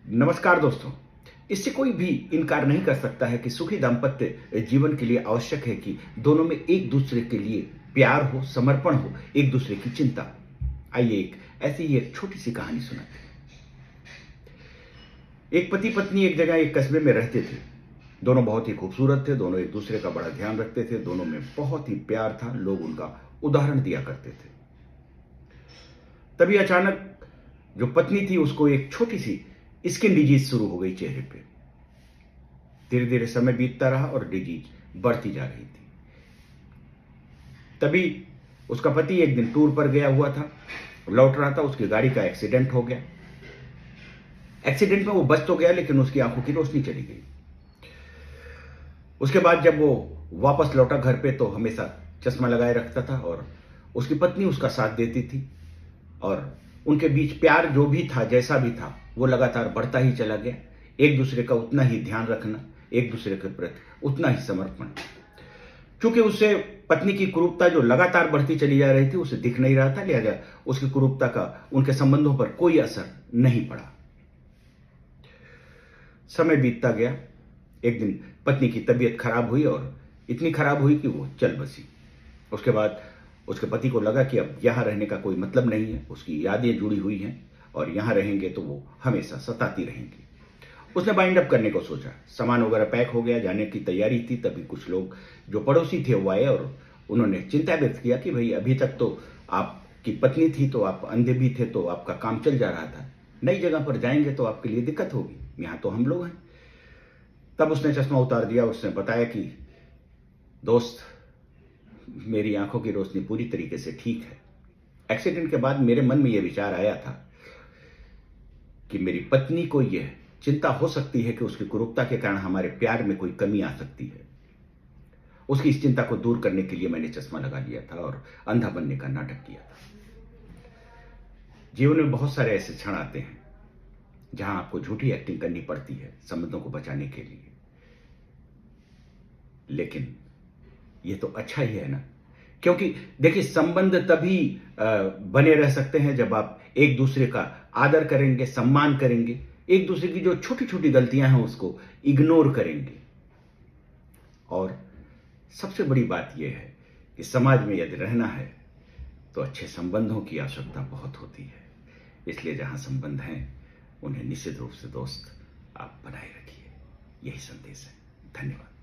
नमस्कार दोस्तों। इससे कोई भी इनकार नहीं कर सकता है कि सुखी दाम्पत्य जीवन के लिए आवश्यक है कि दोनों में एक दूसरे के लिए प्यार हो, समर्पण हो, एक दूसरे की चिंता। आइए एक ऐसी ही एक छोटी सी कहानी सुनाते हैं। एक पति पत्नी एक जगह एक कस्बे में रहते थे। दोनों बहुत ही खूबसूरत थे, दोनों एक दूसरे का बड़ा ध्यान रखते थे, दोनों में बहुत ही प्यार था, लोग उनका उदाहरण दिया करते थे। तभी अचानक जो पत्नी थी उसको एक छोटी सी स्किन डिजीज शुरू हो गई चेहरे पे। धीरे धीरे समय बीतता रहा और डिजीज बढ़ती जा रही थी। तभी उसका पति एक दिन टूर पर गया हुआ था, लौट रहा था, उसकी गाड़ी का एक्सीडेंट हो गया। एक्सीडेंट में वो बच तो गया लेकिन उसकी आंखों की रोशनी चली गई। उसके बाद जब वो वापस लौटा घर पे तो हमेशा चश्मा लगाए रखता था और उसकी पत्नी उसका साथ देती थी और उनके बीच प्यार जो भी था, जैसा भी था, वो लगातार बढ़ता ही चला गया। एक दूसरे का उतना ही ध्यान रखना, एक दूसरे के प्रति उतना ही समर्पण। क्योंकि उससे पत्नी की कुरूपता जो लगातार बढ़ती चली जा रही थी उसे दिख नहीं रहा था, लिहाजा उसकी कुरूपता का उनके संबंधों पर कोई असर नहीं पड़ा। समय बीतता गया। एक दिन पत्नी की तबीयत खराब हुई और इतनी खराब हुई कि वो चल बसी। उसके बाद उसके पति को लगा कि अब यहां रहने का कोई मतलब नहीं है, उसकी यादें जुड़ी हुई हैं और यहां रहेंगे तो वो हमेशा सताती रहेंगी। उसने बाइंड अप करने को सोचा। सामान वगैरह पैक हो गया, जाने की तैयारी थी। तभी कुछ लोग जो पड़ोसी थे वो आए और उन्होंने चिंता व्यक्त किया कि भाई अभी तक तो आपकी पत्नी थी, तो आप अंधे भी थे, तो आपका काम चल जा रहा था, नई जगह पर जाएंगे तो आपके लिए दिक्कत होगी, यहाँ तो हम लोग हैं। तब उसने चश्मा उतार दिया। उसने बताया कि दोस्त, मेरी आंखों की रोशनी पूरी तरीके से ठीक है। एक्सीडेंट के बाद मेरे मन में यह विचार आया था कि मेरी पत्नी को यह चिंता हो सकती है कि उसकी कुरूपता के कारण हमारे प्यार में कोई कमी आ सकती है। उसकी इस चिंता को दूर करने के लिए मैंने चश्मा लगा लिया था और अंधा बनने का नाटक किया था। जीवन में बहुत सारे ऐसे क्षण आते हैं जहां आपको झूठी एक्टिंग करनी पड़ती है संबंधों को बचाने के लिए, लेकिन ये तो अच्छा ही है ना। क्योंकि देखिए, संबंध तभी बने रह सकते हैं जब आप एक दूसरे का आदर करेंगे, सम्मान करेंगे, एक दूसरे की जो छोटी छोटी गलतियां हैं उसको इग्नोर करेंगे। और सबसे बड़ी बात यह है कि समाज में यदि रहना है तो अच्छे संबंधों की आवश्यकता बहुत होती है। इसलिए जहां संबंध हैं उन्हें निश्चित रूप से दोस्त आप बनाए रखिए। यही संदेश है। धन्यवाद।